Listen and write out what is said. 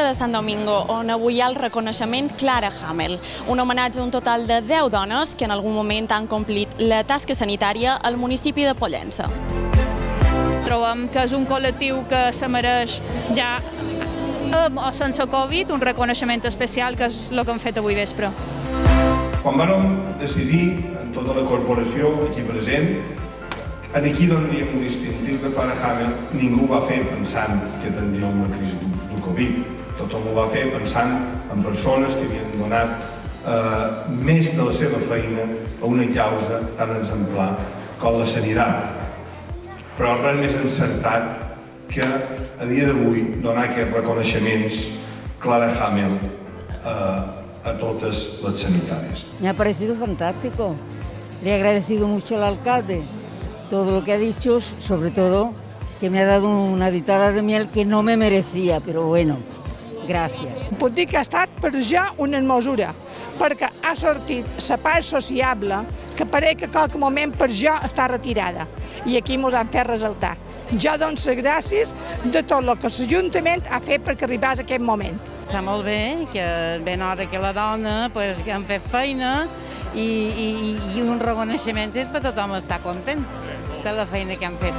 de Sant Domingo, on avui hi ha el reconeixement Clara Hamel, un homenatge a un total de 10 dones que en algun moment han complit la tasca sanitària al municipi de Pollença. Trobem que és un col·lectiu que se mereix ja amb o sense Covid un reconeixement especial, que és el que hem fet avui vespre. Quan vam decidir, en tota la corporació aquí present, aquí donaríem un distintiu que Clara Hamel ningú va fer pensant que tindria una crisi del Covid. Tothom ho va fer pensant en persones que havien donat més de la seva feina a una causa tan exemplar com la sanitat. Però res més encertat que a dia d'avui donar aquests reconeixements Clara Hamel a totes les sanitàries. Me ha parecido fantástico. Le he agradecido mucho al alcalde todo lo que ha dicho, sobre todo que me ha dado una ditada de miel que no me merecía, pero bueno, gràcies. Puc dir que ha estat per jo una mesura, perquè ha sortit la part sociable que pareix que en qualque moment per jo està retirada i aquí ens han fet ressaltar. Jo dono les gràcies de tot el que l'Ajuntament ha fet perquè arribés a aquest moment. Està molt bé, que ben hora que la dona pues, que han fet feina i un reconeixement per tothom està content de la feina que han fet.